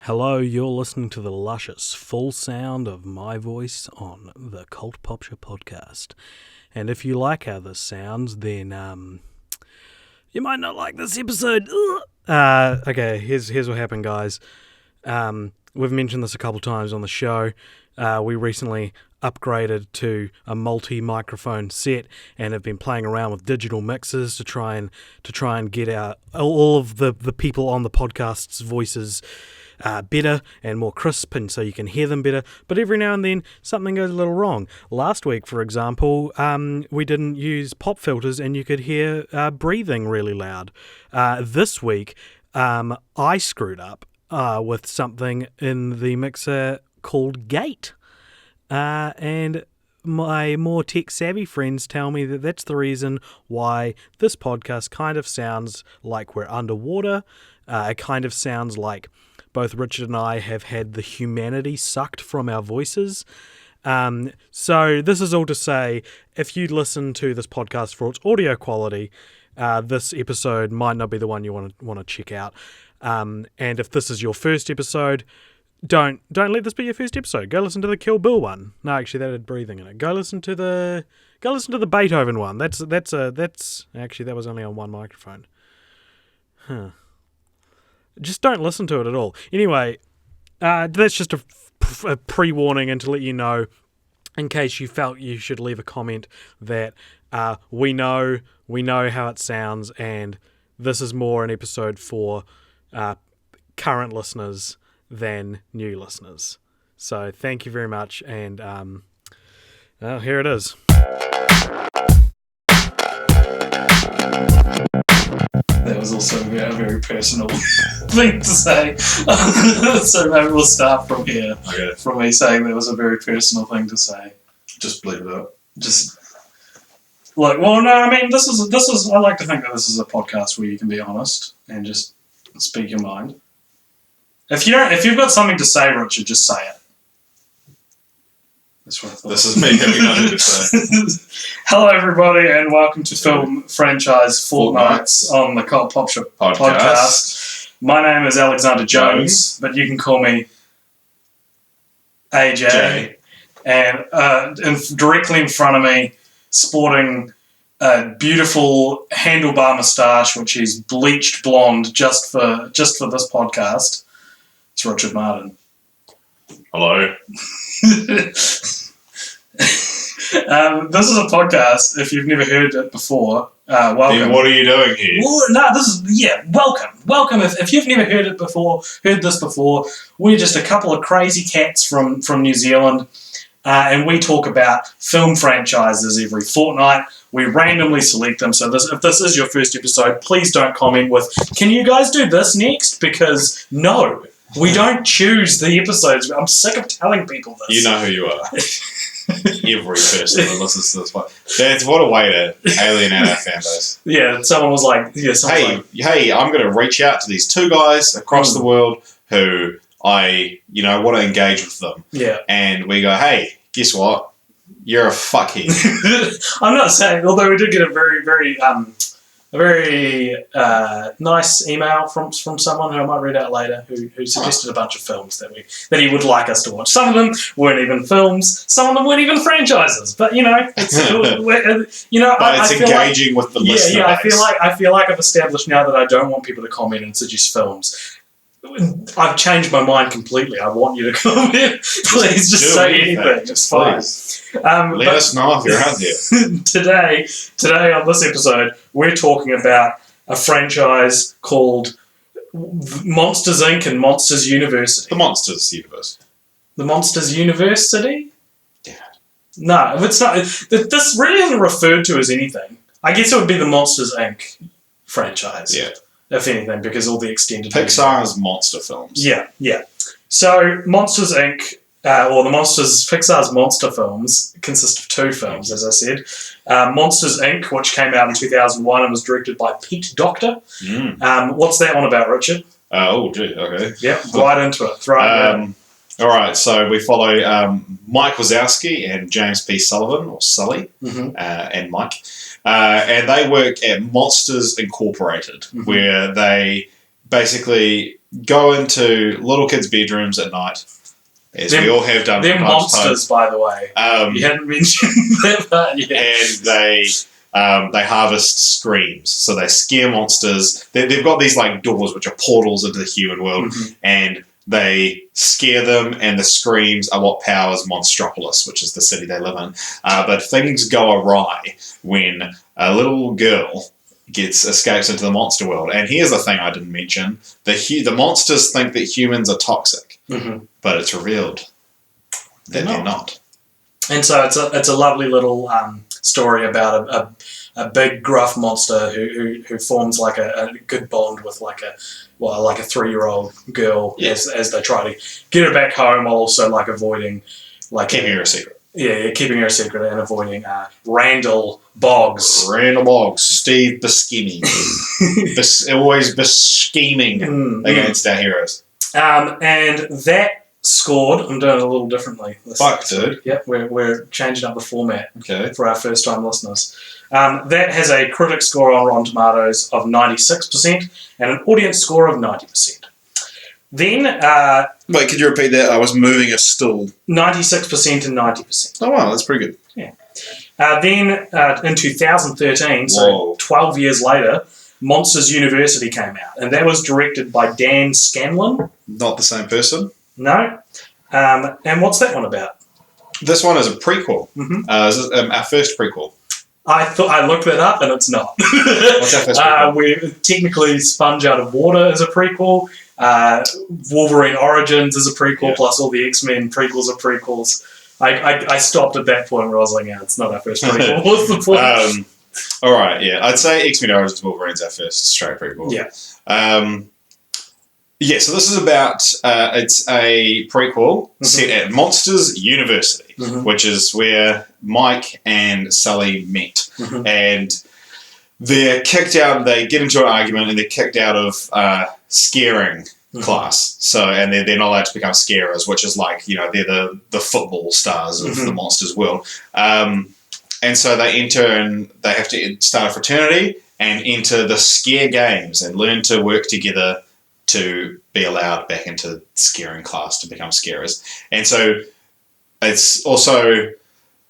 Hello, you're listening to the luscious full sound of my voice on the Cult Popture podcast. And if you like how this sounds, then you might not like this episode. Okay, here's what happened, guys. We've mentioned this a couple times on the show. We recently upgraded to a multi-microphone set and have been playing around with digital mixers to try and get all of the people on the podcast's voices better and more crisp, and so you can hear them better. But every now and then something goes a little wrong. Last week, for example, we didn't use pop filters and you could hear breathing really loud. This week, I screwed up with something in the mixer called gate. And my more tech-savvy friends tell me that that's the reason why this podcast kind of sounds like we're underwater. It kind of sounds like both Richard and I have had the humanity sucked from our voices. So this is all to say, if you listen to this podcast for its audio quality, this episode might not be the one you want to check out. And if this is your first episode, don't let this be your first episode. Go listen to the Kill Bill one. No, actually that had breathing in it. Go listen to the Beethoven one. That's actually that was only on one microphone. Just don't listen to it at all. Anyway, that's just a pre-warning and to let you know, in case you felt you should leave a comment, that we know how it sounds, and this is more an episode for current listeners than new listeners. So thank you very much, and here it is. That was also a very personal thing to say. So maybe we'll start from here. Okay. From me saying that was a very personal thing to say. Just bleep it out. Just like, well, no, I mean, this is. I like to think that this is a podcast where you can be honest and just speak your mind. If you've got something to say, Richard, just say it. That's what I thought. This is me having nothing to say. Hello, everybody, and welcome to Film Franchise Fortnights on the Cult Popture podcast. My name is Alexander Jones, but you can call me AJ. Jay. And directly in front of me, sporting a beautiful handlebar moustache, which he's bleached blonde just for this podcast, it's Richard Martin. Hello. This is a podcast. If you've never heard it before, welcome. Then what are you doing here? Well, no, welcome. If you've never heard this before, we're just a couple of crazy cats from New Zealand, and we talk about film franchises every fortnight. We randomly select them. So if this is your first episode, please don't comment with, "Can you guys do this next?" Because no. We don't choose the episodes. I'm sick of telling people this. You know who you are. Every person that listens to this one. That's what a way to alienate our fan base. Yeah, someone was like, hey, I'm going to reach out to these two guys across the world who I want to engage with them. Yeah. And we go, hey, guess what? You're a fuckhead. I'm not saying, although we did get a very, very nice email from someone who I might read out later who suggested a bunch of films that he would like us to watch. Some of them weren't even films. Some of them weren't even franchises. But it's it's engaging with the listener. Yeah. I feel like I've established now that I don't want people to comment and suggest films. I've changed my mind completely. I want you to comment. Please just say anything. It's fine. Let us know if you're out there. Today on this episode, we're talking about a franchise called Monsters Inc. and Monsters University. The Monsters Universe. The Monsters University? Yeah. No, it's not. This really isn't referred to as anything. I guess it would be the Monsters Inc. franchise. Yeah. If anything, because all the extended Pixar's monster films. Yeah. So Monsters Inc. Pixar's monster films consist of two films, as I said. Monsters Inc., which came out in 2001 and was directed by Pete Docter. What's that one about, Richard? Okay. Yeah, right into it. All right, so we follow Mike Wazowski and James P. Sullivan, or Sully, and Mike. And they work at Monsters Incorporated, where they basically go into little kids' bedrooms at night, as we all have done. They're monsters, by the way. You hadn't mentioned that part yet. And they harvest screams. So they scare monsters. They've got these like doors which are portals into the human world, and they scare them, and the screams are what powers Monstropolis, which is the city they live in. But things go awry when a little girl escapes into the monster world. And here's the thing I didn't mention. The monsters think that humans are toxic, but it's revealed that they're not. And so it's a lovely little story about a big gruff monster who forms like a good bond with like a 3-year-old girl as they try to get her back home, while also like avoiding keeping her a secret. Yeah, keeping her a secret and avoiding Randall Boggs. Steve Buscemi. Always scheming against our heroes. And that scored, I'm doing it a little differently. Fuck, dude. Yep, we're changing up the format for our first-time listeners. That has a critic score on Rotten Tomatoes of 96% and an audience score of 90%. Then... wait, could you repeat that? I was moving a stool. 96% and 90%. Oh, wow, that's pretty good. Yeah. Then, in 2013, so 12 years later, Monsters University came out, and that was directed by Dan Scanlon. Not the same person? No. And what's that one about? This one is a prequel. This is our first prequel. I looked that up, and it's not. What's our first prequel? We're technically Sponge Out of Water is a prequel. Wolverine Origins is a prequel, plus all the X-Men prequels are prequels. I stopped at that point where I was like, yeah, it's not our first prequel. What's the point? All right, yeah. I'd say X-Men Origins Wolverine's our first straight prequel. Yeah. So this is about, it's a prequel set at Monsters University, which is where Mike and Sully met. And they're kicked out, they get into an argument, and they're kicked out of scaring class. So, and they're not allowed to become scarers, which is like, they're the football stars of the Monsters world. And so they enter, and they have to start a fraternity and enter the scare games and learn to work together to be allowed back into scaring class to become scarers. And so it's also...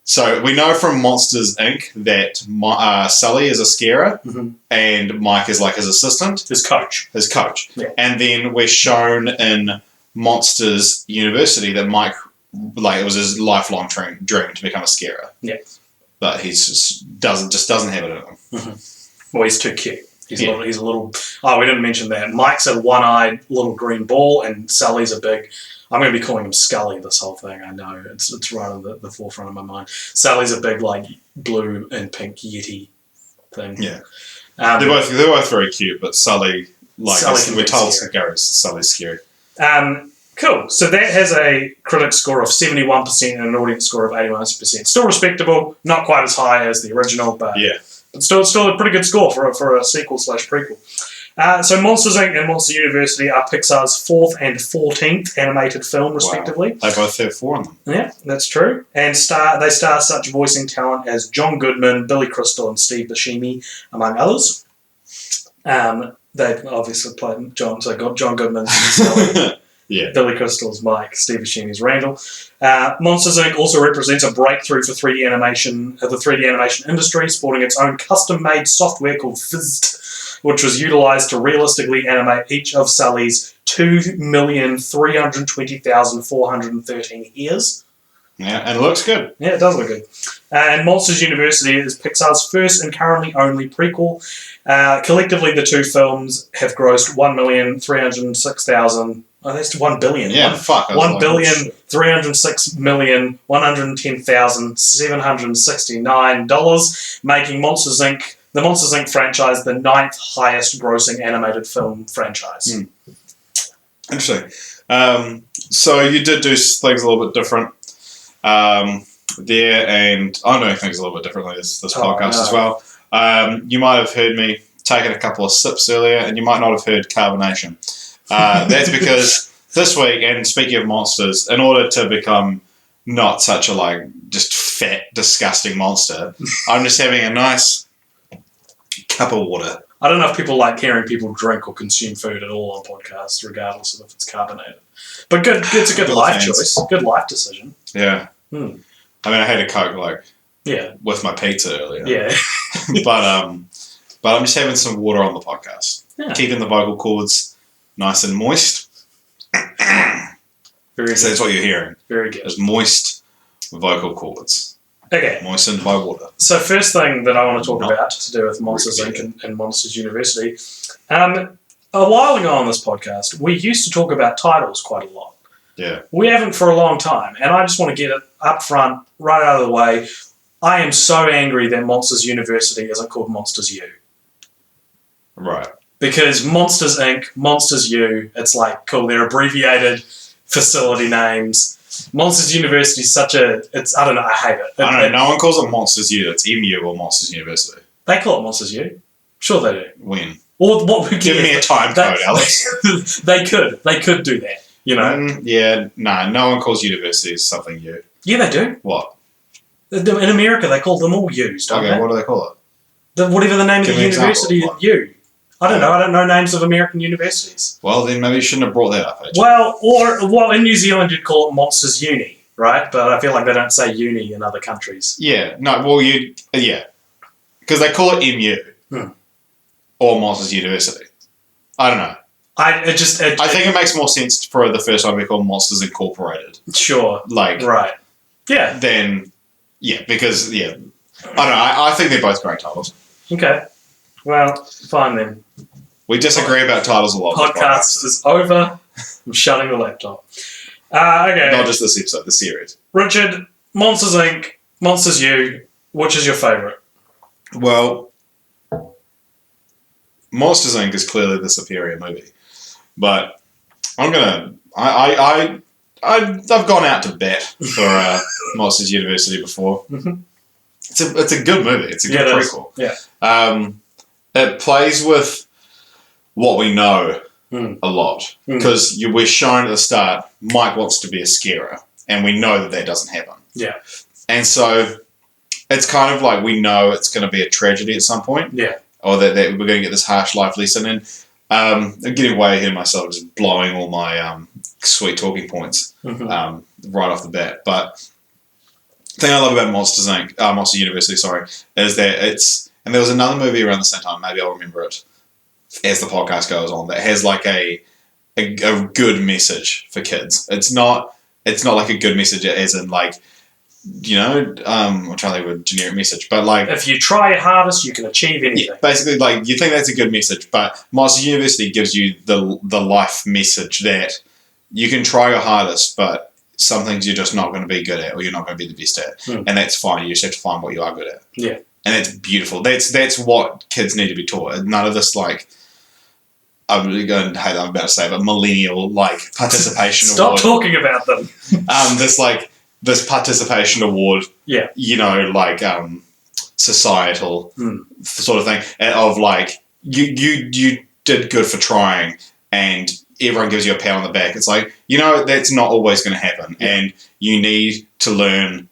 So we know from Monsters, Inc. that Sully is a scarer and Mike is like his assistant. His coach. Yeah. And then we're shown in Monsters University that Mike, it was his lifelong dream to become a scarer. Yeah. But he just doesn't have it in him. Well, he's too cute. He's a little... Oh, we didn't mention that. Mike's a one-eyed little green ball, and Sully's a big... I'm going to be calling him Scully this whole thing, I know. It's right on the forefront of my mind. Sully's a big, blue and pink Yeti thing. Yeah. They're both very cute, but Sully, we're told Sully's scary. Cool. So that has a critic score of 71% and an audience score of 81%. Still respectable, not quite as high as the original, but... Yeah. But still a pretty good score for a sequel/prequel. So Monsters, Inc. and Monsters University are Pixar's 4th and 14th animated film, respectively. Wow. They both have 4 in them. Yeah, that's true. And they star such voicing talent as John Goodman, Billy Crystal, and Steve Buscemi, among others. They obviously played John Goodman's Sully. Yeah. Billy Crystal's Mike, Steve Buscemi's Randall. Monsters, Inc. also represents a breakthrough for 3D animation, the 3D animation industry, sporting its own custom-made software called Fizzed, which was utilised to realistically animate each of Sully's 2,320,413 hairs. Yeah, and it looks good. Yeah, it does look good. And Monsters University is Pixar's first and currently only prequel. Collectively, the two films have grossed 1,306,000. Oh, that's 1 billion. Yeah, fuck. 1,306,110,769 dollars, making the Monsters Inc. franchise the 9th highest grossing animated film franchise. Interesting. So you did do things a little bit different there, and I'm doing things a little bit differently this podcast as well. You might have heard me taking a couple of sips earlier, and you might not have heard carbonation. That's because this week, and speaking of monsters, in order to become not such a just fat, disgusting monster, I'm just having a nice cup of water. I don't know if people like hearing people drink or consume food at all on podcasts, regardless of if it's carbonated. But it's a good life choice. Good life decision. Yeah. Hmm. I mean, I had a Coke Yeah. with my pizza earlier. Yeah. but I'm just having some water on the podcast, keeping the vocal cords nice and moist. Very good. So that's what you're hearing. Very good. Is moist vocal cords. Okay. Moistened by water. So first thing that I want to talk about to do with Monsters Inc. and Monsters University. A while ago on this podcast, we used to talk about titles quite a lot. Yeah. We haven't for a long time, and I just want to get it up front, right out of the way. I am so angry that Monsters University isn't called Monsters U. Right. Because Monsters Inc., Monsters U, it's like, cool, they're abbreviated facility names. Monsters University is such a, I don't know, I hate it. I don't know, no one calls it Monsters U, it's MU or Monsters University. They call it Monsters U. Sure they do. When? Or what we Give me a time code, Alex. They could do that, you know? No one calls universities something U. Yeah, they do. What? In America, they call them all U's, don't they? What do they call it? Whatever the name of the university is, U. I don't know. I don't know names of American universities. Well, then maybe you shouldn't have brought that up. Well, in New Zealand you'd call it Monsters Uni, right? But I feel like they don't say uni in other countries. Yeah. No. Well, because they call it MU or Monsters University. I don't know. I think it makes more sense for the first one to be called Monsters Incorporated. Sure. Right. Yeah. Then, because I don't know. I think they're both great titles. Okay. Well, fine then. We disagree about titles a lot. Podcast is over. I'm shutting the laptop. Okay. Not just this episode, the series. Richard, Monsters Inc., Monsters U, which is your favourite? Well, Monsters Inc. is clearly the superior movie. But I'm going to... I've gone out to bat for Monsters University before. Mm-hmm. It's a good movie. It's a good prequel. Yeah. It plays with what we know a lot. Because we're shown at the start, Mike wants to be a scarer. And we know that doesn't happen. Yeah. And so it's kind of like we know it's going to be a tragedy at some point. Yeah. Or that we're going to get this harsh life lesson. And I'm getting way ahead of myself, just blowing all my sweet talking points right off the bat. But the thing I love about Monsters Inc., Monster University, is that and there was another movie around the same time, maybe I'll remember it as the podcast goes on, that has like a good message for kids. It's not like a good message as in like, I'm trying to think of a generic message, but like... If you try your hardest, you can achieve anything. Yeah, basically, like, you think that's a good message, but Monsters University gives you the life message that you can try your hardest, but some things you're just not going to be good at, or you're not going to be the best at. And that's fine. You just have to find what you are good at. Yeah. And that's beautiful. That's what kids need to be taught. None of this, like... I'm really going to hate what I'm about to say, but millennial, like, participation Stop award. talking about them. This participation award, yeah, societal sort of thing of like you did good for trying, and everyone gives you a pat on the back. It's like that's not always going to happen, and you need to learn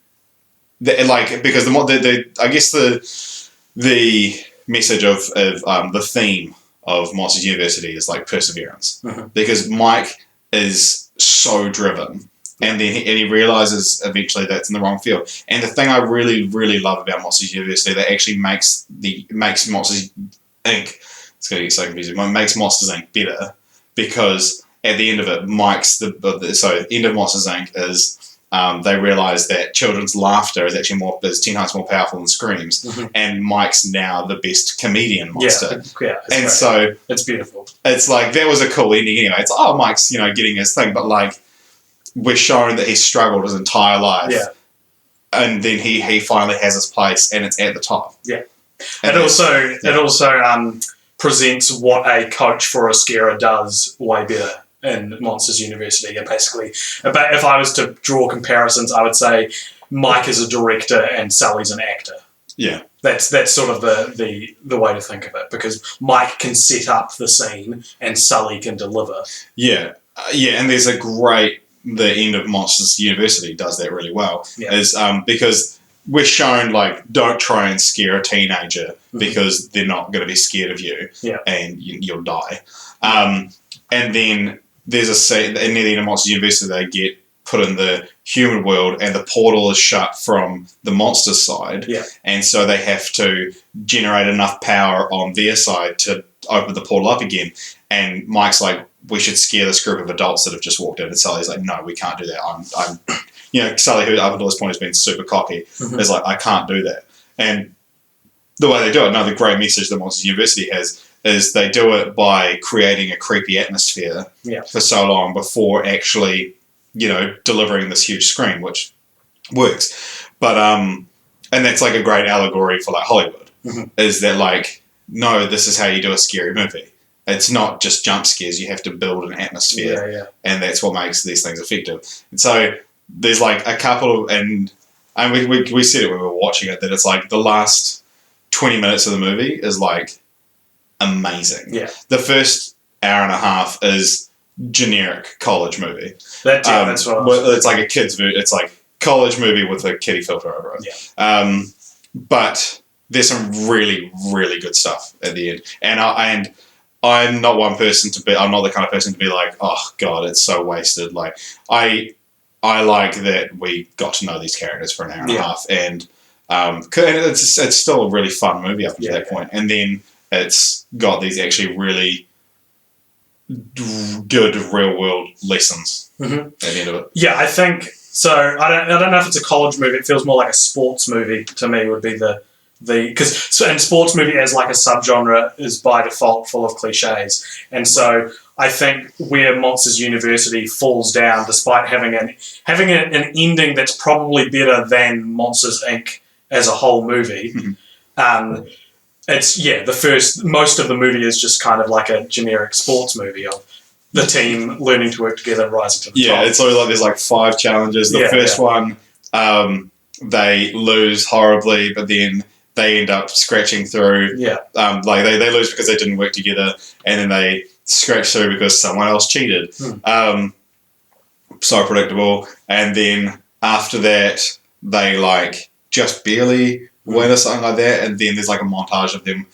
that, because I guess the message of the theme of Monsters University is like perseverance, because Mike is so driven. And then he realizes eventually that's in the wrong field. And the thing I really, really love about Monsters University that actually makes Monsters Inc. It's going to get so confusing. It makes Monsters Inc. better, because at the end of it, end of Monsters Inc. is they realize that children's laughter is actually 10 times more powerful than screams. And Mike's now the best comedian monster. Yeah, and great. So it's beautiful. It's like that was a cool ending anyway. It's Mike's getting his thing, but like. We're shown that he's struggled his entire life. Yeah. And then he finally has his place, and it's at the top. Yeah. And it also presents what a coach for a scarer does way better in Monsters University. And basically, if I was to draw comparisons, I would say Mike is a director and Sully's an actor. Yeah. That's sort of the way to think of it, because Mike can set up the scene and Sully can deliver. Yeah. And there's the end of Monsters University does that really well. Yeah. Is because we're shown like don't try and scare a teenager because they're not going to be scared of you, and you'll die. And then there's a scene, and near the end of Monsters University, they get put in the human world, and the portal is shut from the monster side, and so they have to generate enough power on their side to open the portal up again. And Mike's like, we should scare this group of adults that have just walked in, and Sally's like, no, we can't do that. I'm Sally, who up until this point has been super cocky, is like, I can't do that. And the way they do it, another great message that Monsters University has, is they do it by creating a creepy atmosphere for so long before actually, delivering this huge scream, which works. But and that's like a great allegory for like Hollywood, is that like, no, this is how you do a scary movie. It's not just jump scares. You have to build an atmosphere, and that's what makes these things effective. And so there's like a couple of, and we said it when we were watching it, that it's like the last 20 minutes of the movie is like amazing. Yeah. The first hour and a half is generic college movie. That's what it's like a kid's movie. It's like college movie with a kiddie filter over it. Yeah. But there's some really, really good stuff at the end. And I'm not one person I'm not the kind of person to be like, oh God, it's so wasted. Like I like that we got to know these characters for an hour and a half, and it's still a really fun movie up until that point. And then it's got these actually really good real world lessons at the end of it. Yeah, I think so. I don't know if it's a college movie. It feels more like a sports movie to me. Would be because and sports movie as like a subgenre is by default full of cliches, and so I think where Monsters University falls down, despite having an ending that's probably better than Monsters Inc. as a whole movie. It's most of the movie is just kind of like a generic sports movie of the team learning to work together and rising to the top. Yeah, it's always like there's like 5 challenges. The first one, they lose horribly, but then they end up scratching through. Yeah. Like they lose because they didn't work together, and then they scratch through because someone else cheated. So predictable. And then after that, they like just barely win or something like that, and then there's like a montage of them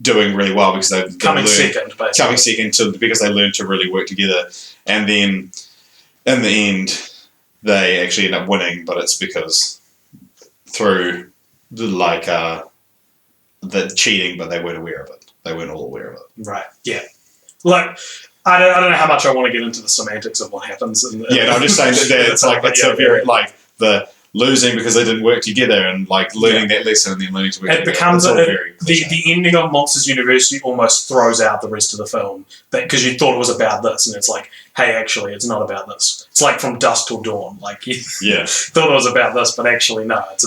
doing really well because they've coming second because they learned to really work together. And then in the end, they actually end up winning, but it's because through the cheating, but they weren't aware of it. They weren't all aware of it. Right. Yeah. Like, I don't know how much I want to get into the semantics of what happens. I'm just saying that it's like it's very like the losing because they didn't work together and like learning that lesson and then learning to work together. It becomes the ending of Monsters University almost throws out the rest of the film because you thought it was about this, and it's like, hey, actually, it's not about this. It's like From Dusk Till Dawn. Like you thought it was about this, but actually, no, it's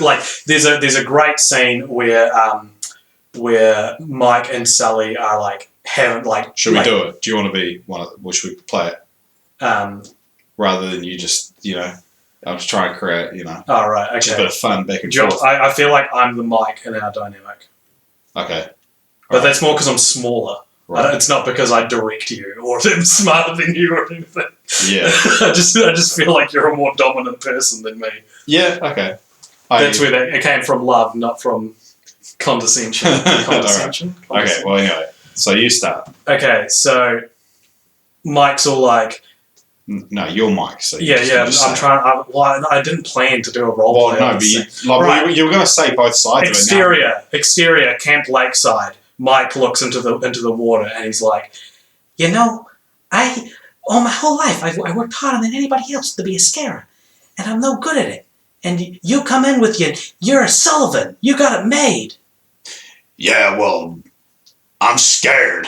like there's a great scene where Mike and Sully are like haven't like. Should we do it? Do you want to be one of? Or should we play it? Rather than you just I'm just trying to create Oh right, okay. Just a bit of fun back and forth. I feel like I'm the Mike in our dynamic. Okay. But that's more because I'm smaller. Right. It's not because I direct you or I'm smarter than you or anything. Yeah. I just feel like you're a more dominant person than me. Yeah. Okay. That's where it came from. Love, not from condescension. Condescension. Okay. Well, anyway. So you start. Okay. So Mike's all like. No, you're Mike. So I'm trying. I didn't plan to do a role play. No, but you were going to say both sides. Exterior, Camp Lakeside. Mike looks into the water and he's like, all my whole life I worked harder than anybody else to be a scarer, and I'm no good at it. And you come in with you're a Sullivan. You got it made. Yeah, well, I'm scared.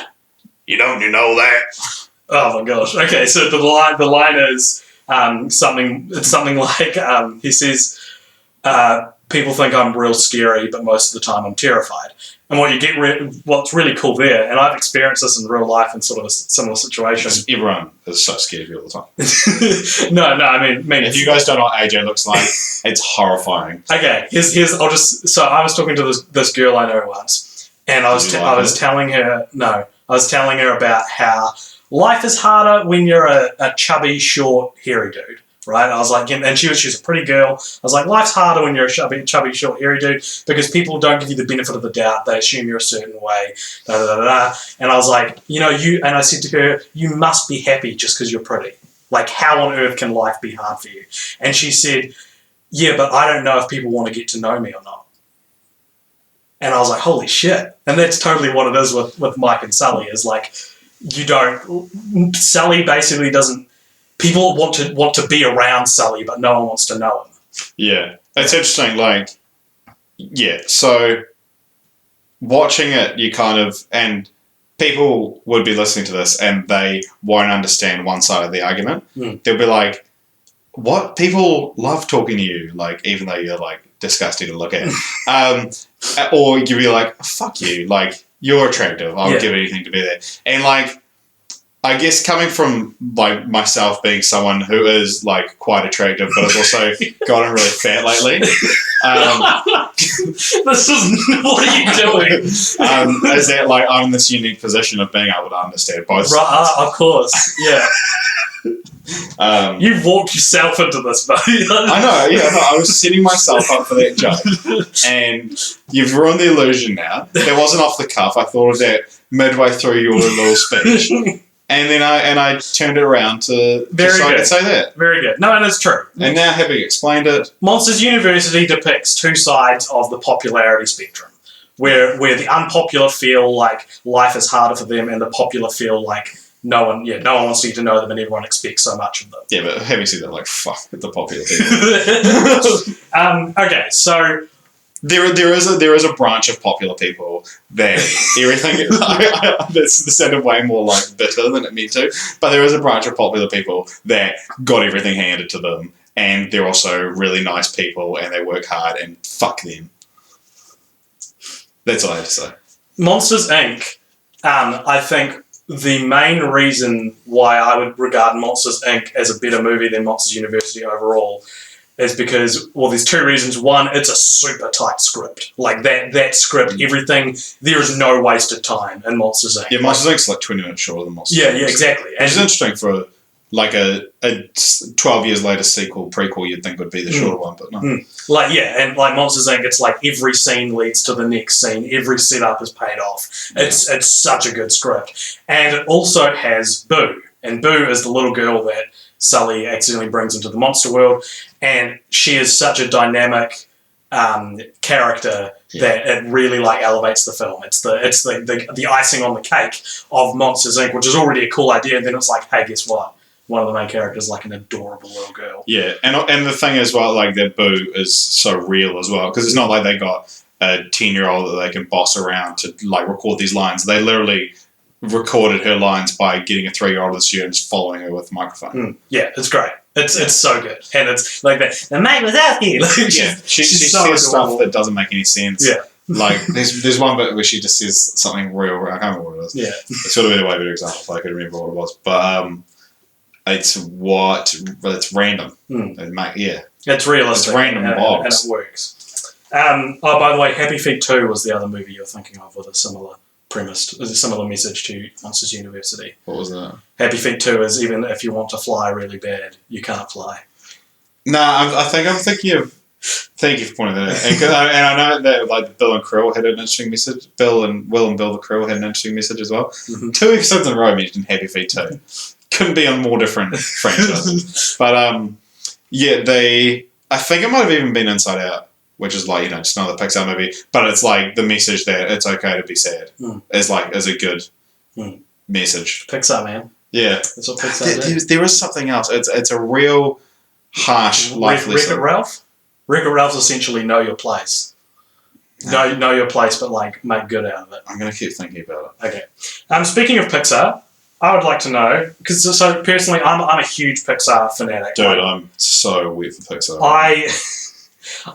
You know that. Oh my gosh. Okay, so the line is something like he says, people think I'm real scary, but most of the time I'm terrified. And what's really cool there, and I've experienced this in real life in sort of a similar situation. Everyone is so scared of you all the time. No, I mean if you guys don't know what AJ looks like, it's horrifying. Okay, I was talking to this girl I know once, and I was telling her about how life is harder when you're a chubby, short, hairy dude. right? I was like, and she's a pretty girl. I was like, life's harder when you're a chubby, short, hairy dude because people don't give you the benefit of the doubt. They assume you're a certain way, da da da da. And I was like, and I said to her, you must be happy just because you're pretty. Like, how on earth can life be hard for you? And she said, yeah, but I don't know if people want to get to know me or not. And I was like, holy shit. And that's totally what it is with Mike and Sully, is like, Sully basically doesn't, people want to be around Sully, but no one wants to know him. Yeah. It's interesting, like, yeah, so watching it, you kind of, and people would be listening to this and they won't understand one side of the argument. They'll be like, what? People love talking to you, like, even though you're, like, disgusting to look at. Or you'll be like, fuck you, like, you're attractive, I would give anything to be there. And, like, I guess coming from, like, myself being someone who is, like, quite attractive but has also gotten really fat lately. This is, what are you doing? Is that, like, I'm in this unique position of being able to understand both sides. Right, of course, yeah. You've walked yourself into this, buddy. I know, yeah, no, I was setting myself up for that joke. And you've ruined the illusion now. That wasn't off the cuff. I thought of that midway through your little speech. And then I turned it around so I could say that. Very good. No, and it's true. And now, having explained it... Monsters University depicts two sides of the popularity spectrum, where the unpopular feel like life is harder for them and the popular feel like no one wants to get to know them and everyone expects so much of them. Yeah, but having said that, like, fuck the popular people. Okay, so... There is a branch of popular people that everything that sounded way more like bitter than it meant to, but there is a branch of popular people that got everything handed to them, and they're also really nice people and they work hard, and fuck them. That's all I have to say. Monsters Inc. I think the main reason why I would regard Monsters Inc. as a better movie than Monsters University overall is because, well, there's two reasons. One, it's a super tight script. Like, that script, everything, there is no wasted time in Monsters Inc. Yeah, Monsters Inc.'s like 20 minutes shorter than Monsters Inc. Yeah, exactly. Which is interesting for, like, a 12 years later prequel you'd think would be the shorter one, but no. Like, yeah, and like Monsters Inc., it's like every scene leads to the next scene. Every setup is paid off. It's such a good script. And it also has Boo. And Boo is the little girl that Sully accidentally brings into the monster world, and she is such a dynamic character that it really, like, elevates the film. It's the icing on the cake of Monsters Inc., which is already a cool idea, and then it's like, hey, guess what? One of the main characters is like an adorable little girl. Yeah, and the thing as well, like, that Boo is so real as well, because it's not like they got a 10-year-old that they can boss around to, like, record these lines. They literally recorded her lines by getting a 3-year-old this year and just following her with the microphone. Yeah, it's great. It's so good. And it's like that. The Meg was out here. Yeah, she so says stuff that doesn't make any sense. Yeah. Like, there's one bit where she just says something real. I can't remember what it is. Yeah. It's sort of been a way better example if I could remember what it was. But it's random. It's realistic. It's random and bobs. And it works. By the way, Happy Feet 2 was the other movie you're thinking of with a similar premise, a similar message to Monsters University. What was that? Happy Feet 2 is, even if you want to fly really bad, you can't fly. No, I think I'm thinking of... Thank you for pointing that out. And I know that, like, Bill and Krill had an interesting message. Will and Bill the Krill had an interesting message as well. 2 episodes in a row mentioned Happy Feet 2. Couldn't be on more different franchises. But, yeah, I think it might have even been Inside Out, which is, like, just another Pixar movie. But it's, like, the message that it's okay to be sad is a good message. Pixar, man. Yeah. That's what Pixar does. There is something else. It's a real harsh life lesson. Wreck-It Ralph? Wreck-It Ralph's essentially know your place. Know your place, but, like, make good out of it. I'm going to keep thinking about it. Okay. Speaking of Pixar, I would like to know, because so personally, I'm a huge Pixar fanatic. Dude, I'm so weird for Pixar.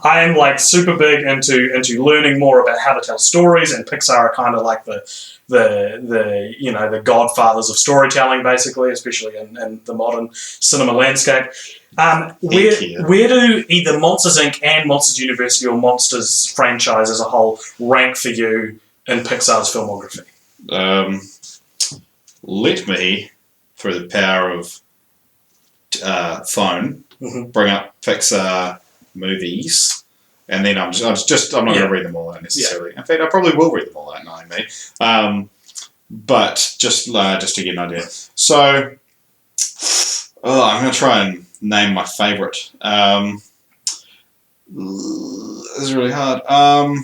I am, like, super big into learning more about how to tell stories, and Pixar are kind of like the godfathers of storytelling, basically, especially in the modern cinema landscape. Where do either Monsters Inc. and Monsters University or Monsters franchise as a whole rank for you in Pixar's filmography? Let me, through the power of phone, bring up Pixar movies, and then I'm not going to read them all out necessarily. In fact, I probably will read them all out, knowing me. But just to get an idea. So, I'm going to try and name my favourite. This is really hard. I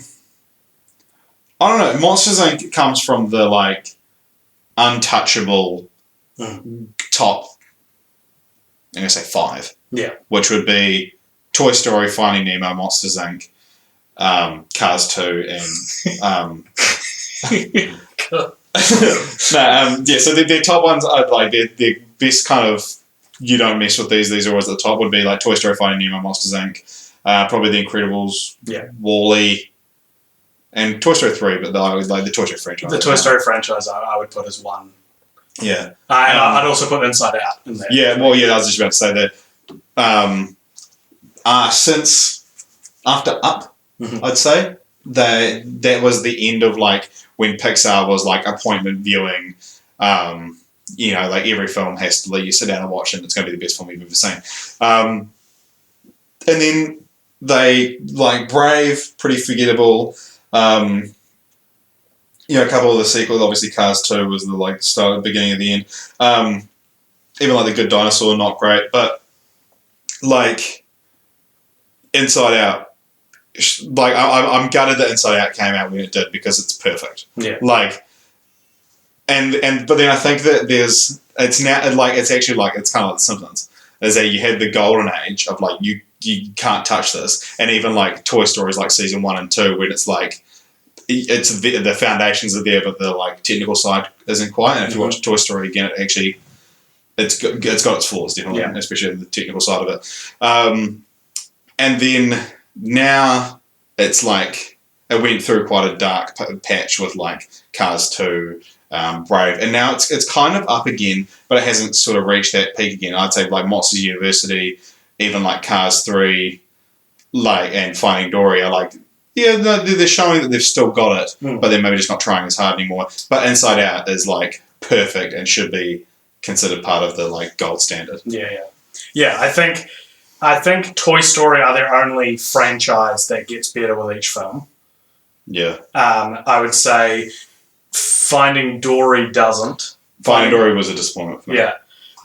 don't know. Monsters Inc. comes from the untouchable top. I'm going to say 5. Yeah. Which would be Toy Story, Finding Nemo, Monsters Inc., Cars 2, and so their top ones are their best kind of. You don't mess with these. These are always at the top. Would be Toy Story, Finding Nemo, Monsters Inc. Probably The Incredibles, Wall-E, and Toy Story 3. But the Toy Story franchise. The Toy Story franchise, I would put as one. Yeah, and I'd also put Inside Out in there. Yeah, well, I was just about to say that. Since after Up, I'd say that was the end of when Pixar was appointment viewing. Every film has to let you sit down and watch it, and it's going to be the best film you've ever seen. And then they Brave, pretty forgettable. A couple of the sequels, obviously Cars 2 was the start, beginning of the end. Even The Good Dinosaur, not great, but Inside Out. I'm gutted that Inside Out came out when it did because it's perfect. Yeah. But then I think that it's actually it's kind of like The Simpsons, is that you had the golden age of you can't touch this, and even Toy Stories season 1 and 2 when it's it's the foundations are there, but the technical side isn't quite. And if you watch Toy Story again, it actually it's got its flaws definitely, especially the technical side of it. And then now it's it went through quite a dark patch with Cars 2. Brave, and now it's kind of up again, but it hasn't sort of reached that peak again. I'd say Monsters University, even Cars 3, and Finding Dory are they're showing that they've still got it, but they're maybe just not trying as hard anymore. But Inside Out is perfect and should be considered part of the gold standard. Yeah. I think Toy Story are their only franchise that gets better with each film. Yeah. I would say Finding Dory doesn't. Finding Dory was a disappointment for me. Yeah.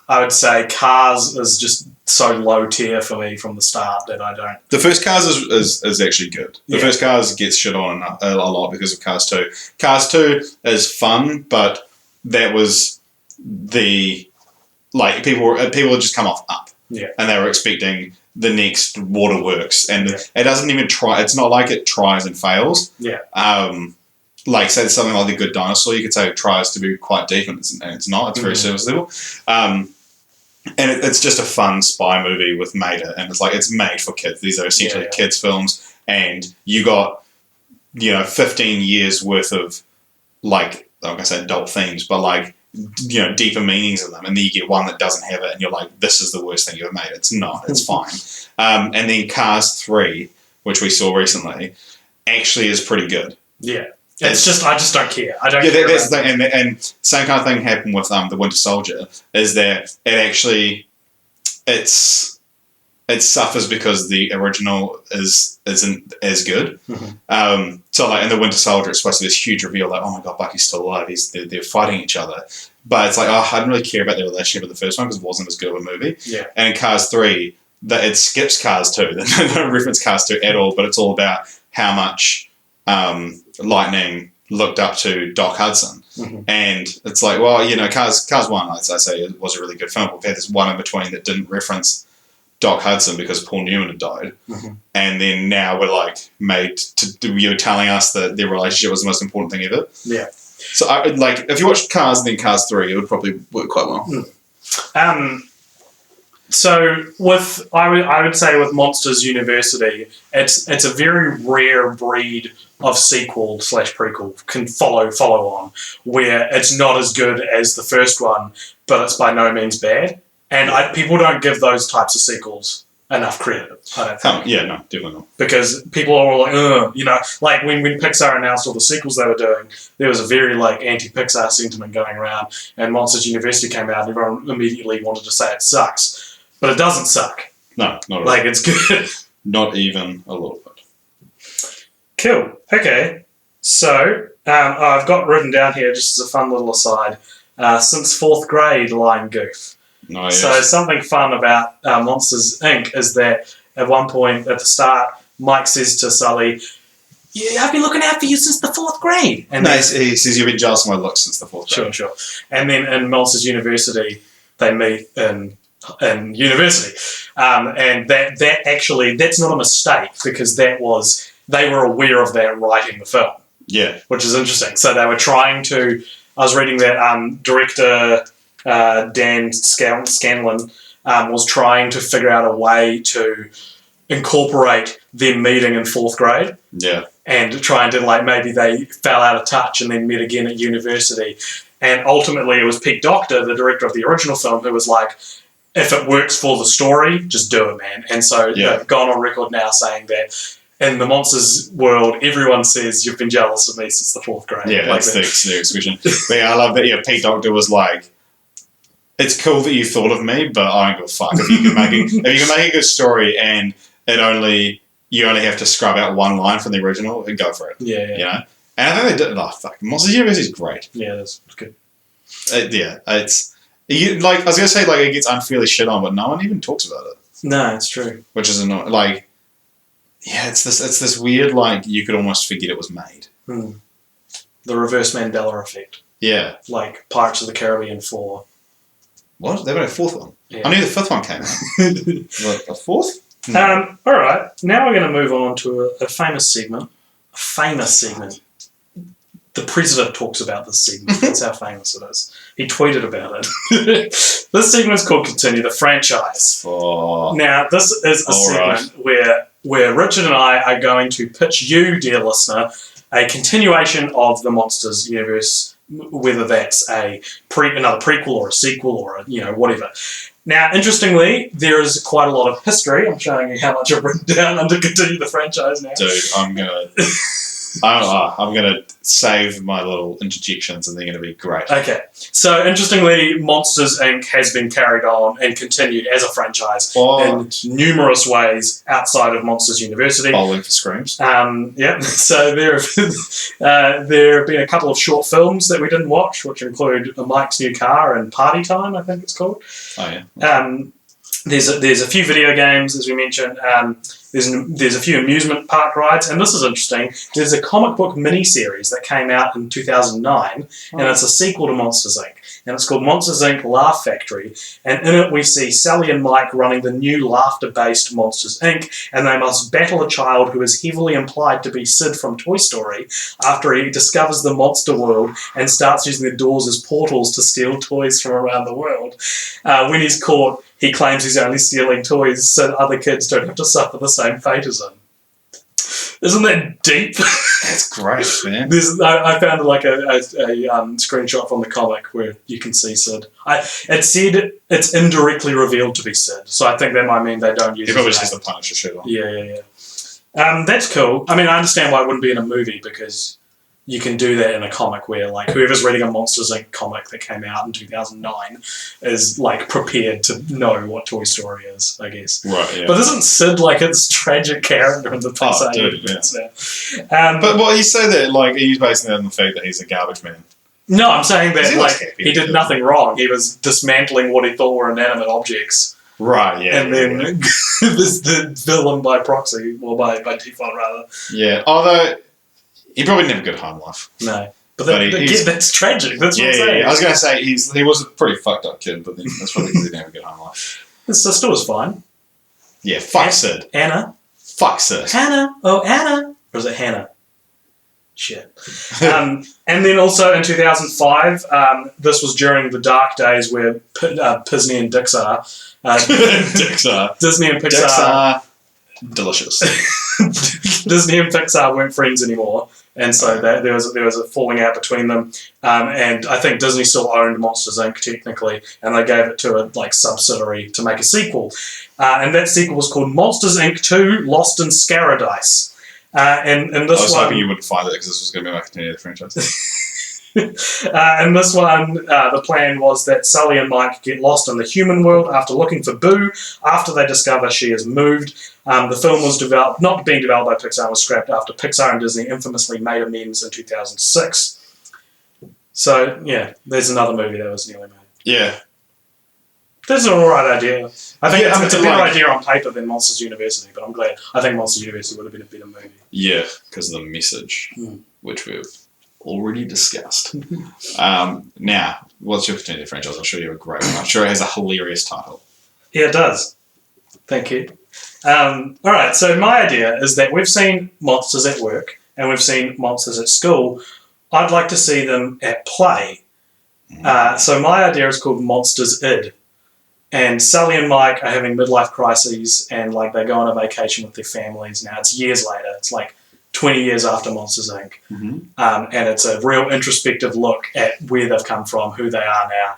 I would say Cars is just so low tier for me from the start that I don't. The first Cars is actually good. The first Cars gets shit on a lot because of Cars 2. Cars 2 is fun, but that was the people had just come off Up. Yeah. And they were expecting the next Waterworks, and it doesn't even try. It's not like it tries and fails. Yeah. Say something like The Good Dinosaur, you could say it tries to be quite deep, and it's not. It's very surface level. And it's just a fun spy movie with Mater, and it's made for kids. These are essentially kids' films, and you got 15 years worth of I'm gonna say adult themes, but deeper meanings in them, and then you get one that doesn't have it, and you're this is the worst thing you've made. It's not. It's fine. And then Cars 3, which we saw recently, actually is pretty good. Yeah. It's just I just don't care. I don't care. That's the thing, and same kind of thing happened with the Winter Soldier. Is that it actually it suffers because the original isn't as good. So in the Winter Soldier, it's supposed to be this huge reveal, oh my god, Bucky's still alive. They're fighting each other, but it's I didn't really care about their relationship in the first one because it wasn't as good of a movie. Yeah. And in Cars 3, it skips Cars 2. They don't reference Cars 2 at all, but it's all about how much Lightning looked up to Doc Hudson, and it's Cars 1, I'd say it was a really good film. We've had this one in between that didn't reference Doc Hudson because Paul Newman had died, and then now we're made to you're telling us that their relationship was the most important thing ever. Yeah. So if you watch Cars and then Cars 3, it would probably work quite well. So I would say with Monsters University, it's a very rare breed of sequel / prequel can follow on, where it's not as good as the first one, but it's by no means bad. And people don't give those types of sequels enough credit, I don't think. Yeah, no, definitely not. Because people are all when Pixar announced all the sequels they were doing, there was a very anti-Pixar sentiment going around, and Monsters University came out and everyone immediately wanted to say it sucks. But it doesn't suck. No, not at all. Like, it's good. Not even a little bit. Cool. Okay. So, I've got written down here, just as a fun little aside, since fourth grade line goof. No, yes. So something fun about Monsters, Inc. is that at one point at the start, Mike says to Sully, "Yeah, I've been looking out for you since the fourth grade." And no, then, he says you've been jealous of my looks since the fourth grade. Sure. And then in Monsters University, they meet in university. And that actually, that's not a mistake, because they were aware of that writing the film. Yeah. Which is interesting. So they were trying to, I was reading that director Dan Scanlon was trying to figure out a way to incorporate them meeting in fourth grade. Yeah. And trying to, like, maybe they fell out of touch and then met again at university. And ultimately it was Pete Docter, the director of the original film, who was like, if it works for the story, just do it, man. And so they've gone on record now saying that in the Monsters world, everyone says you've been jealous of me since the fourth grade. Yeah, like that's the expression. But yeah, I love that. Yeah, Pete Docter was like, it's cool that you thought of me, but I don't give a fuck. If you can make a good story and you only have to scrub out one line from the original, then go for it. Yeah. You know? And I think they did. Oh, fuck. Monsters University is great. Yeah, that's good. It's like I was gonna say, like, it gets unfairly shit on, but no one even talks about it. No, it's true. Which is annoying. Like, yeah, it's this weird, like, you could almost forget it was made. The reverse Mandela effect. Yeah. Like Pirates of the Caribbean 4. What? They've got a fourth one. Yeah. I knew the fifth one came out. What, a fourth? No. All right. Now we're going to move on to a famous segment. The president talks about this segment. That's how famous it is. He tweeted about it. This segment is called Continue the Franchise. Oh. Now, this is a segment where Richard and I are going to pitch you, dear listener, a continuation of the Monsters universe, whether that's another prequel or a sequel or whatever. Now, interestingly, there is quite a lot of history. I'm showing you how much I've written down under Continue the Franchise now. Dude, I'm gonna save my little interjections, and they're gonna be great. Okay, so interestingly, Monsters Inc. has been carried on and continued as a franchise in numerous ways outside of Monsters University. Bowling for Screams. Yeah, so there have been a couple of short films that we didn't watch, which include Mike's New Car and Party Time, I think it's called. Oh yeah. There's a few video games, as we mentioned. There's a few amusement park rides, and this is interesting. There's a comic book miniseries that came out in 2009, and it's a sequel to Monsters Inc. And it's called Monsters Inc. Laugh Factory, and in it we see Sally and Mike running the new laughter-based Monsters Inc., and they must battle a child who is heavily implied to be Sid from Toy Story after he discovers the monster world and starts using the doors as portals to steal toys from around the world. When he's caught, he claims he's only stealing toys so that other kids don't have to suffer the same fate as him. Isn't that deep? That's great, man. I found like a screenshot from the comic where you can see Sid. It said it's indirectly revealed to be Sid, so I think that might mean they don't use. He probably just has the Punisher shirt on. Yeah. That's cool. I mean, I understand why it wouldn't be in a movie, because you can do that in a comic where, like, whoever's reading a Monsters Inc. comic that came out in 2009 is, like, prepared to know what Toy Story is, I guess. Right, yeah. But isn't Sid, like, a tragic character in the Pixar universe now? But what, you say that, like, he's basing that on the fact that he's a garbage man? No, I'm saying that, like, he did nothing wrong. He was dismantling what he thought were inanimate objects. Right, yeah. And then the villain by proxy, or by default, rather. Yeah, although he probably didn't have a good home life. No. But that's tragic. That's what I'm saying. Yeah. I was going to say, he was a pretty fucked up kid, but then that's probably because he didn't have a good home life. His sister was fine. Yeah, fuck Sid. Anna. Fuck Sid. Hannah. Oh, Anna. Or is it Hannah? Shit. And then also in 2005, this was during the dark days where Disney and Pixar. Disney and Pixar. Delicious. Disney and Pixar weren't friends anymore, and so there was a falling out between them. And I think Disney still owned Monsters Inc. technically, and they gave it to a subsidiary to make a sequel. And that sequel was called Monsters Inc. 2: Lost in Scaradise. And this I was one, hoping you wouldn't find it because this was going to be my continued franchise. In this one, the plan was that Sully and Mike get lost in the human world after looking for Boo. After they discover she has moved, the film was not being developed by Pixar, was scrapped after Pixar and Disney infamously made amends in 2006. So, yeah, there's another movie that was nearly made. Yeah. That's an alright idea. I think it's a better idea on paper than Monsters University, but I'm glad. I think Monsters University would have been a better movie. Yeah, because of the message, which we've already discussed. Now, what's your continued franchise? I'm sure you have a great one. I'm sure it has a hilarious title. Yeah, it does. Thank you. Alright, so my idea is that we've seen monsters at work and we've seen monsters at school. I'd like to see them at play. So my idea is called Monsters Id. And Sully and Mike are having midlife crises and like they go on a vacation with their families. Now it's years later. It's like 20 years after Monsters Inc. And it's a real introspective look at where they've come from, who they are now.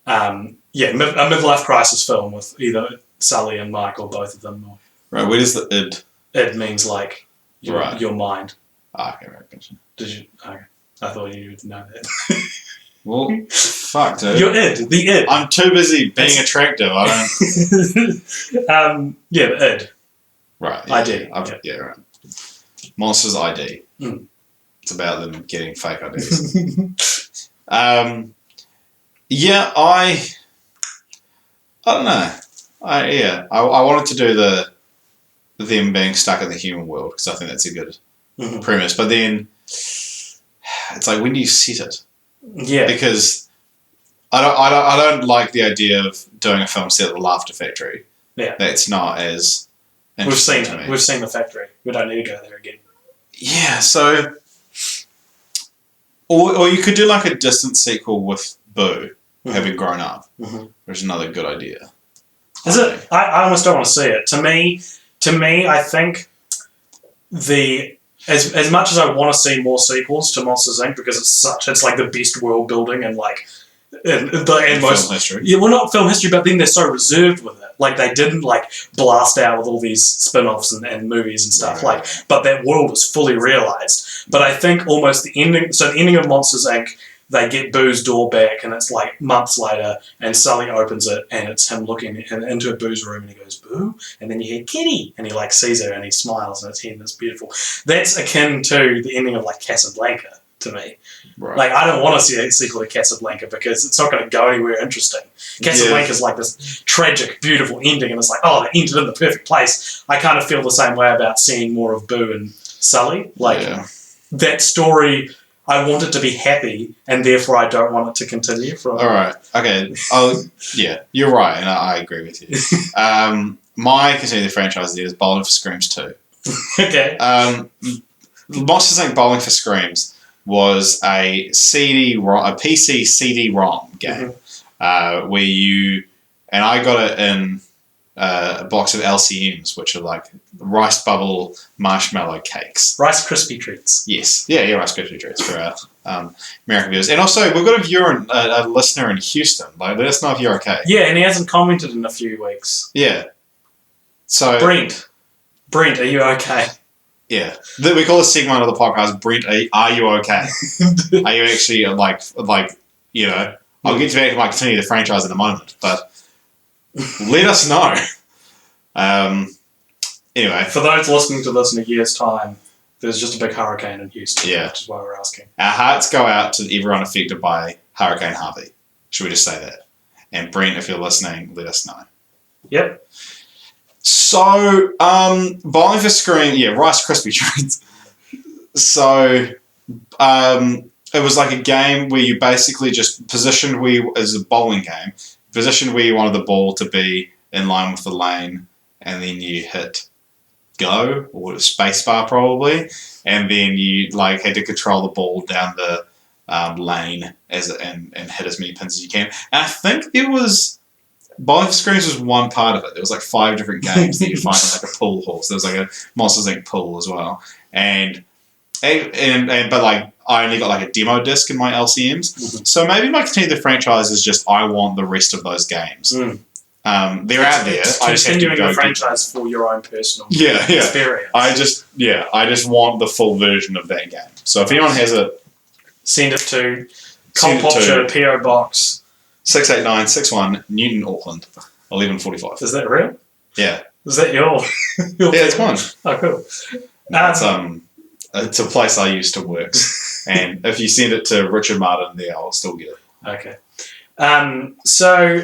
A midlife crisis film with either Sully and Mike or both of them. Right, where does the id? Id means like your mind. Okay, right, gotcha. Did you? Okay. I thought you would know that. Well, fuck, dude. Your id, the id. I'm too busy being attractive. I don't. The id. Right. Yeah, ID. Yeah, right. Monsters ID. It's about them getting fake IDs. I don't know. I wanted to do them being stuck in the human world because I think that's a good premise. But then it's like, when do you set it? Yeah, because I don't like the idea of doing a film set at the Laughter Factory. Yeah, that's not as interesting. To me. We've seen the factory. We don't need to go there again. Yeah, so or you could do like a distant sequel with Boo having grown up, which is another good idea. Is it? I almost don't want to see it. To me, I think as much as I want to see more sequels to Monsters Inc. because it's like the best world building and like and most film history. Yeah, well, not film history, but then they're so reserved with it. Like they didn't like blast out with all these spin-offs and movies and stuff. Right. But that world was fully realized. But I think almost the ending. So the ending of Monsters Inc. They get Boo's door back, and it's like months later, and Sully opens it, and it's him looking into Boo's room, and he goes, Boo, and then you hear Kitty, and he like sees her, and he smiles, and it's him, it's beautiful. That's akin to the ending of like Casablanca, to me. Right. Like, I don't want to see a sequel to Casablanca, because it's not going to go anywhere interesting. Casablanca's like this tragic, beautiful ending, and it's like, oh, they ended in the perfect place. I kind of feel the same way about seeing more of Boo and Sully. Like, that story... I want it to be happy, and therefore I don't want it to continue. All right. Okay. You're right, and I agree with you. My continuing franchise is Bowling for Screams 2. Okay. Monsters Inc. Bowling for Screams was a PC CD-ROM game where you... And I got it in a box of LCMs, which are like rice bubble marshmallow cakes. Rice Krispie treats. Yes. Yeah, Rice Krispie treats for our American viewers. And also, we've got a listener in Houston. Like, let us know if you're okay. Yeah, and he hasn't commented in a few weeks. Yeah. So Brent, are you okay? Yeah. We call this segment of the podcast, Brent, are you okay? Are you actually, like, you know, I'll get back to my continue the franchise in a moment, but let us know. Anyway. For those listening to this in a year's time, there's just a big hurricane in Houston, which is why we're asking. Our hearts go out to everyone affected by Hurricane Harvey. Should we just say that? And Brent, if you're listening, let us know. Yep. So, Bowling for Scream, Rice Krispie treats. So, it was like a game where you basically just positioned as a bowling game, positioned where you wanted the ball to be in line with the lane, and then you hit go, or spacebar probably, and then you like had to control the ball down the lane and hit as many pins as you can. And I think there was... Bowling for Screams was one part of it. There was like 5 different games that you find in like a pool horse. There was like a Monsters Inc. pool as well. But like I only got like a demo disc in my LCMs. So maybe my continue the franchise is just I want the rest of those games. They're out there. I just have to go the franchise for your own personal experience. I just want the full version of that game. So if anyone has it, Send it to Send it to- Cultpopture PO Box. 68961 Newton, Auckland, 11:45. Is that real? Yeah, Is that your? yeah, it's mine. Oh, cool. It's a place I used to work, and if you send it to Richard Martin, there I'll still get it. Okay. So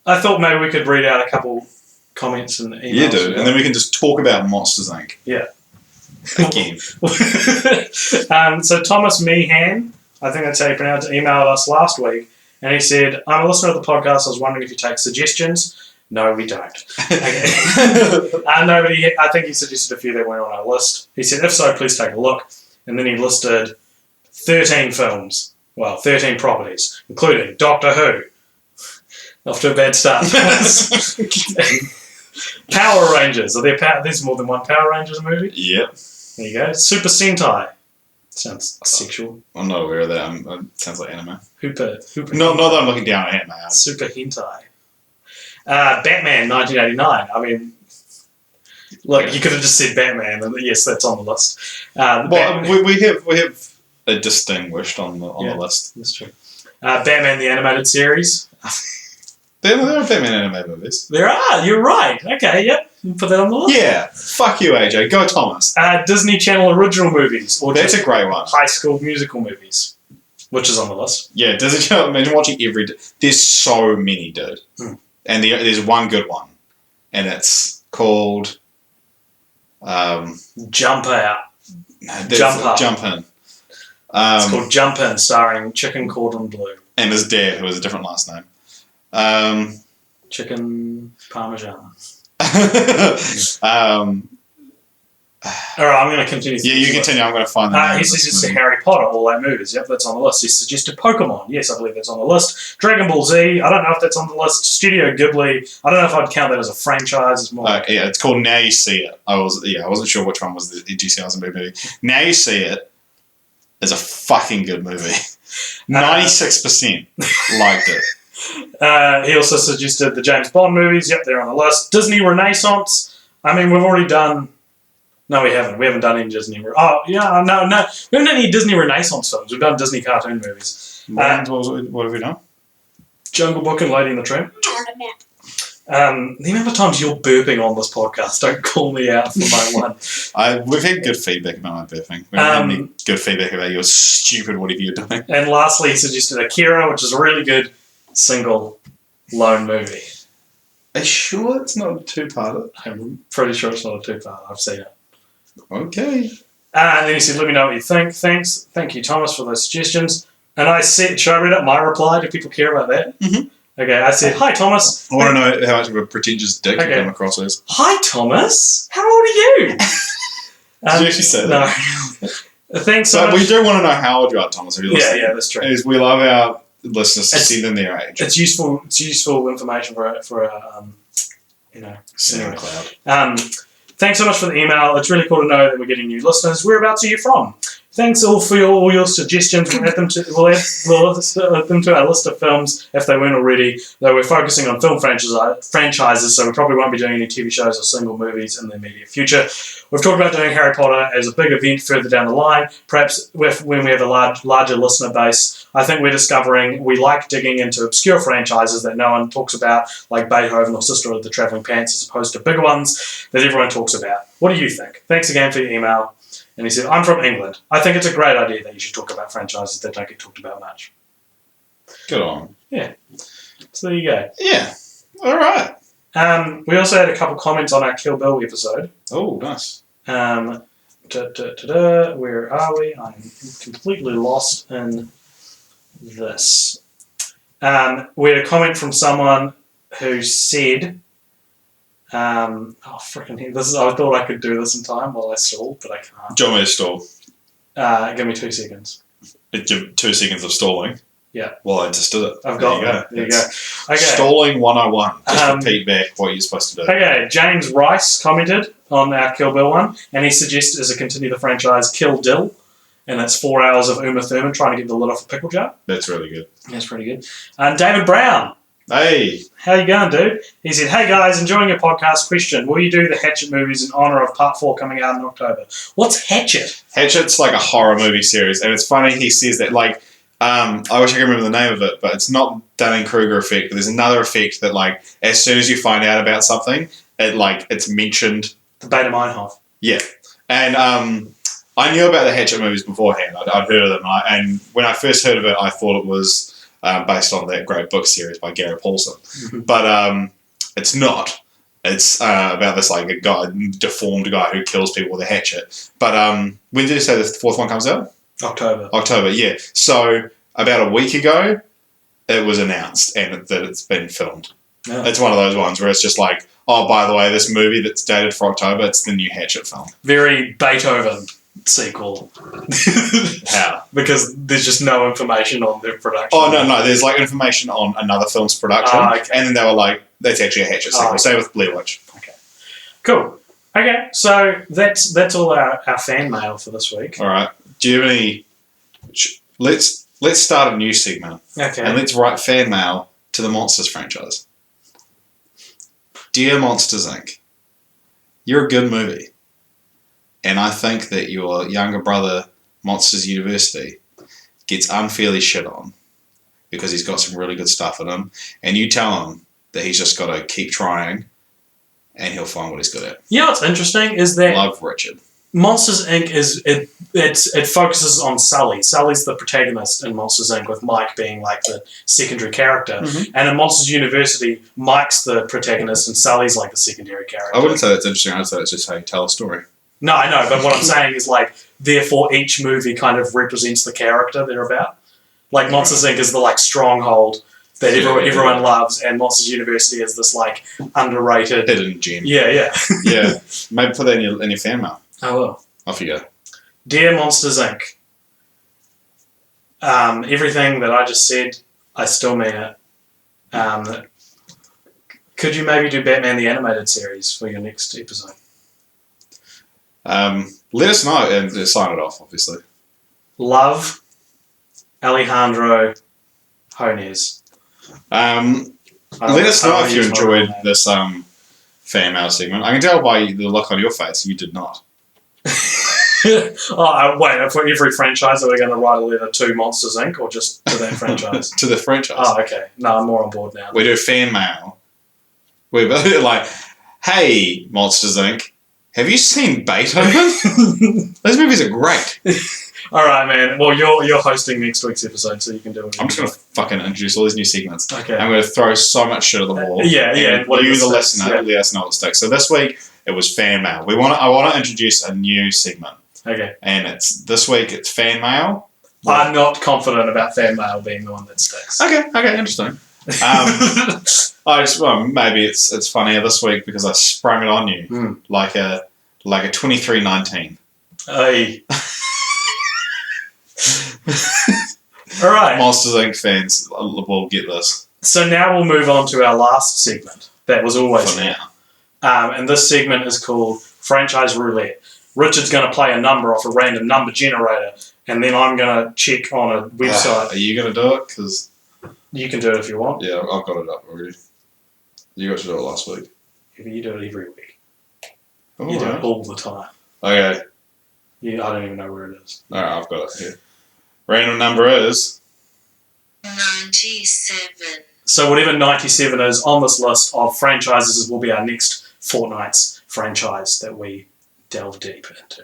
I thought maybe we could read out a couple comments and emails. Yeah, dude, and then we can just talk about Monsters Inc. Yeah. Again. So Thomas Meehan, I think that's how you pronounce it, emailed us last week, and he said, "I'm a listener of the podcast. I was wondering if you take suggestions." No, we don't. Okay. No, but I think he suggested a few that weren't on our list. He said, "If so, please take a look." And then he listed 13 films. Well, 13 properties, including Doctor Who. Off to a bad start. Power Rangers. There's more than one Power Rangers movie? Yep. There you go. Super Sentai. Sounds sexual. I'm not aware of that. It sounds like anime. Hooper. Not that I'm looking down on anime. Super Hentai. Batman, 1989. I mean, look, you could have just said Batman, and yes, that's on the list. We have a distinguished on the list. That's true. Batman, the animated series. There are Batman animated movies. There are. You're right. Okay, yep. Put that on the list. Yeah. Fuck you, AJ. Go Thomas. Disney Channel original movies, or That's just a great one. High School Musical movies, which is on the list. Yeah, Disney Channel. Imagine watching there's so many, dude. And there's one good one, and it's called Jump Out. Jump In. It's called Jump In, starring Chicken Cordon Bleu. And his dad, who has a different last name. Chicken Parmesan. All right, I'm going to continue. Yeah, you continue. I'm going to find He suggested Harry Potter, all eight movies. Yep, that's on the list. He suggested Pokemon. Yes, I believe that's on the list. Dragon Ball Z. I don't know if that's on the list. Studio Ghibli. I don't know if I'd count that as a franchise. It's more. Yeah, it's called Now You See It. I wasn't sure which one was the GCI movie. Now You See It is a fucking good movie. 96% liked it. He also suggested the James Bond movies. Yep, they're on the list. Disney Renaissance. I mean, we've already done. No, we haven't. We haven't done any Disney. Oh, yeah, no. We haven't done any Disney Renaissance films. We've done Disney cartoon movies. What have we done? Jungle Book and Lady and the Tramp. The amount of times you're burping on this podcast, don't call me out for my one. We've had good feedback about my burping. We haven't had any good feedback about your stupid whatever you're doing. And lastly, he suggested Akira, which is a really good single lone movie. Are you sure it's not a two-parter? I'm pretty sure it's not a two-part. I've seen it. Okay. And then he said, "Let me know what you think." Thanks. Thank you, Thomas, for those suggestions. And I said, should I read out my reply? Do people care about that? Mm-hmm. Okay, I said, "Hi, Thomas." I want to know how much of a pretentious dick you come across as. "Hi, Thomas. How old are you?" Did you actually say that? No. Thanks so much. We do want to know how old you are, Thomas. Yeah, that's true. We love our listeners to send in their age. It's useful. It's useful information for SoundCloud. Thanks so much for the email. It's really cool to know that we're getting new listeners. Whereabouts are you from? Thanks all for all your suggestions. We'll add them to our list of films if they weren't already. Though we're focusing on film franchises, so we probably won't be doing any TV shows or single movies in the immediate future. We've talked about doing Harry Potter as a big event further down the line, perhaps when we have a larger listener base. I think we're discovering we like digging into obscure franchises that no one talks about, like Beethoven or Sister of the Travelling Pants, as opposed to bigger ones that everyone talks about. What do you think? Thanks again for your email. And he said, "I'm from England. I think it's a great idea that you should talk about franchises that don't get talked about much." Good on. Yeah. So there you go. Yeah. All right. We also had a couple comments on our Kill Bill episode. Oh, nice. Where are we? I'm completely lost in this. We had a comment from someone who said, I thought I could do this in time while I stall, but I can't. Do you want me to stall? Give me 2 seconds. 2 seconds of stalling? Yeah. Well, I just did it. I've got it. There you go. Okay. Stalling 101. Just repeat back what you're supposed to do. Okay, James Rice commented on our Kill Bill one, and he suggested as a continue the franchise Kill Dill, and that's 4 hours of Uma Thurman trying to get the lid off a pickle jar. That's really good. That's pretty good. David Brown Hey. How you going, dude? He said, hey guys, enjoying your podcast. Question, will you do the Hatchet movies in honour of part 4 coming out in October? What's Hatchet? Hatchet's like a horror movie series, and it's funny he says that, like, I wish I could remember the name of it, but it's not Dunning-Kruger effect, but there's another effect that, like, as soon as you find out about something, it's mentioned. The Beta Meinhof. Yeah. And I knew about the Hatchet movies beforehand. I'd heard of them, and when I first heard of it, I thought it was based on that great book series by Gary Paulson. Mm-hmm. But it's not. It's about this like a guy, deformed guy who kills people with a hatchet. But when did you say the fourth one comes out? October, yeah. So about a week ago, it was announced and that it's been filmed. Yeah. It's one of those ones where it's just like, oh, by the way, this movie that's dated for October, it's the new Hatchet film. Very Beethoven sequel. How? Because there's just no information on their production. Oh, no. There's like information on another film's production. Okay. And then they were like, that's actually a Hatchet sequel. Okay. Same with Blair Witch. Okay. Cool. Okay, so that's all our fan mail for this week. All right. Do you have any... Let's start a new segment. Okay. And let's write fan mail to the Monsters franchise. Dear Monsters, Inc., you're a good movie. And I think that your younger brother, Monsters University, gets unfairly shit on because he's got some really good stuff in him. And you tell him that he's just got to keep trying and he'll find what he's good at. You know what's interesting is that Love, Richard. Monsters Inc. it focuses on Sully. Sully's the protagonist in Monsters Inc. with Mike being like the secondary character. Mm-hmm. And in Monsters University, Mike's the protagonist and Sully's like the secondary character. I wouldn't say that's interesting. I'd say it's just how you tell a story. No, I know, but what I'm saying is like, therefore each movie kind of represents the character they're about. Like Monsters Inc. is the like stronghold that everyone loves, and Monsters University is this like underrated hidden gem. Yeah. Yeah. Maybe put that in your fan mail. I will. Off you go. Dear Monsters Inc. Everything that I just said, I still mean it. Could you maybe do Batman the Animated Series for your next episode? Let us know and sign it off, obviously. Love, Alejandro Jones. Let us know if you enjoyed this fan mail segment. I can tell by the look on your face you did not. Wait, for every franchise are we going to write a letter to Monsters Inc. or just to that franchise? To the franchise. Oh, okay. No, I'm more on board now. We do fan mail. We're like, hey, Monsters Inc., have you seen Beethoven? Those movies are great. All right, man. Well, you're hosting next week's episode, so you can do it. I'm just going to fucking introduce all these new segments. Okay. I'm going to throw so much shit at the wall. Yeah. You, the listener, let us know what sticks. So this week, it was fan mail. I want to introduce a new segment. Okay. And this week, it's fan mail. I'm not confident about fan mail being the one that sticks. Okay, interesting. Maybe it's funnier this week because I sprung it on you like a 2319. Hey. All right. Monsters Inc. fans will get this. So now we'll move on to our last segment. That was always for now. And this segment is called Franchise Roulette. Richard's going to play a number off a random number generator, and then I'm going to check on a website. Are you going to do it? Because you can do it if you want. Yeah, I've got it up already. You got to do it last week. You do it every week. Oh, you do it all the time. Okay. I don't even know where it is. All right, I've got it here. Random number is 97. So whatever 97 is on this list of franchises will be our next Fortnights franchise that we delve deep into.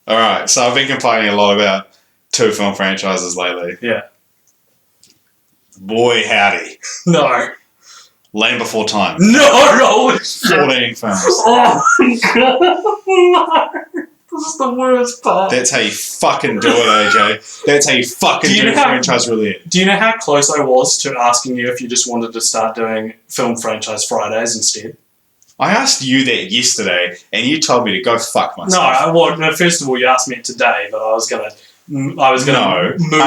All right, so I've been complaining a lot about 2 film franchises lately. Yeah. Boy, howdy. No. Land Before Time. No. 14 films. Oh, God. No. This is the worst part. That's how you fucking do it, AJ. That's how you fucking do franchise roulette. Do you know how close I was to asking you if you just wanted to start doing film franchise Fridays instead? I asked you that yesterday, and you told me to go fuck myself. No, first of all, you asked me it today, but I was gonna move. I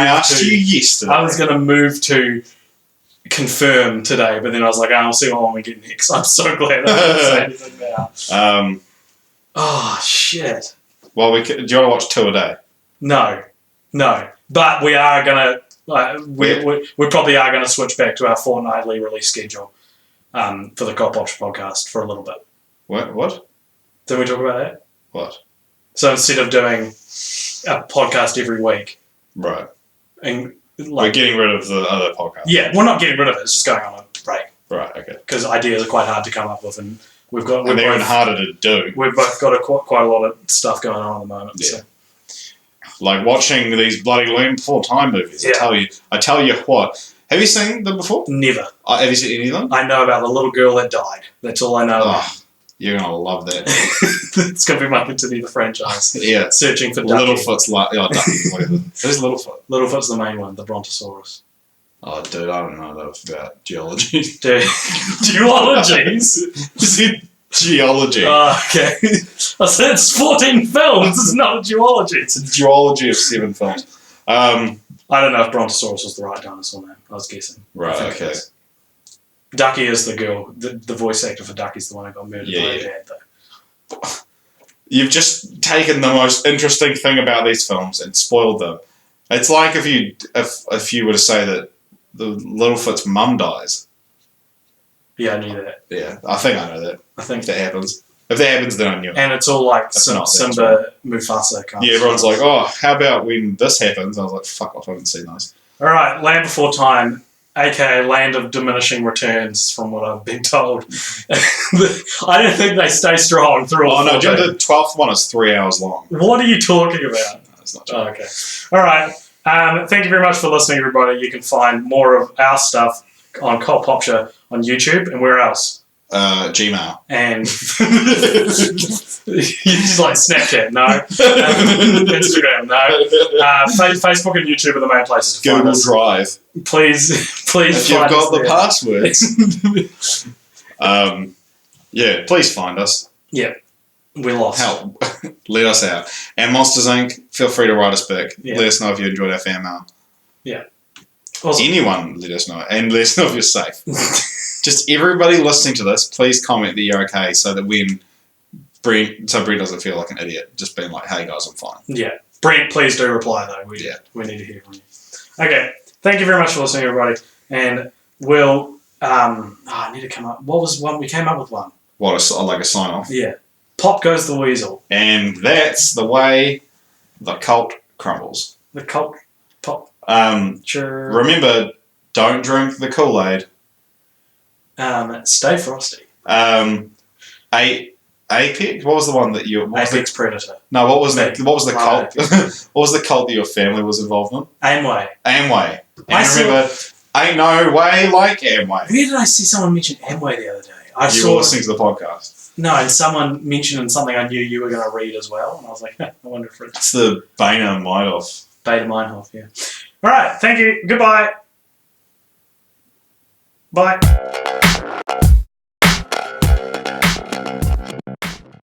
asked you yesterday. I was gonna move to confirm today, but then I was like, I'll see what one we get next. I'm so glad I didn't say anything now. Oh shit. Well, do you want to watch 2 a day? No. But we are gonna We probably are going to switch back to our fortnightly release schedule for the Cop Option podcast for a little bit. What? Did we talk about that? What? So instead of doing a podcast every week, Right. and We're getting rid of the other podcast. Yeah, we're not getting rid of it. It's just going on a break. Right. Okay. Because ideas are quite hard to come up with, and they're even harder to do. We've both got quite a lot of stuff going on at the moment. Yeah. So. Like watching these bloody Land Before Time movies. Yeah. I tell you what. Have you seen them before? Never. Have you seen any of them? I know about the little girl that died. That's all I know. Oh, you're gonna love that. It's gonna be my continue the franchise. Yeah. Searching for Ducky. Littlefoot's Ducky. Who's Littlefoot? Littlefoot's the main one, the Brontosaurus. Oh, dude, I don't know enough about geology. Dude, geologies. Is it geology? Oh, okay. I said it's 14 films. It's not a geology. It's a geology of 7 films. I don't know if Brontosaurus was the right dinosaur name. I was guessing. Right. Okay. Ducky is the girl. The voice actor for Ducky's the one who got murdered by her dad, though. You've just taken the most interesting thing about these films and spoiled them. It's like if you were to say that the Littlefoot's mum dies. Yeah, I knew that. Yeah, I think I know that. I think If that happens. If that happens, then I knew it. And it's all like That's not- that's Simba, Mufasa kind of. Yeah, everyone's like, oh, how about when this happens? I was like, fuck off, I haven't seen those. All right, Land Before Time, aka Land of Diminishing Returns, from what I've been told. I don't think they stay strong through all. Oh no, the 12th one is 3 hours long. What are you talking about? No, it's not true. Oh, okay. All right. Thank you very much for listening, everybody. You can find more of our stuff on Cult Popture on YouTube and where else? Gmail. And you just like Snapchat, no. Instagram, no. Facebook and YouTube are the main places to find Google us. Drive. Please If you've find got us the there. passwords. Yeah, please find us. Yeah, we lost. Help. Let us out. And Monsters Inc., feel free to write us back. Yeah. Let us know if you enjoyed our fan mail. Yeah. Also, Anyone, let us know. And let us know if you're safe. Just everybody listening to this, please comment that you're okay so that when Brent doesn't feel like an idiot, just being like, hey guys, I'm fine. yeah. Brent, please do reply though. We need to hear from you. Okay. Thank you very much for listening, everybody. And we'll I need to come up. What was one? We came up with one. What, like a sign off? Yeah. Pop goes the weasel. And that's the way the cult crumbles. The cult pop. Sure. Remember, don't drink the Kool-Aid. Stay frosty. Apex. What was the one that you? Apex Predator. No, what was the Right. cult? What was the cult that your family was involved in? Amway. Amway. And I remember, ain't no way like Amway. Where did I see someone mention Amway the other day? I You saw were listening to the podcast. No, and someone mentioned something I knew you were going to read as well, and I was like, I wonder if it's It's the Boehner Madoff. Beta Meinhof. Yeah. All right. Thank you. Goodbye. Bye.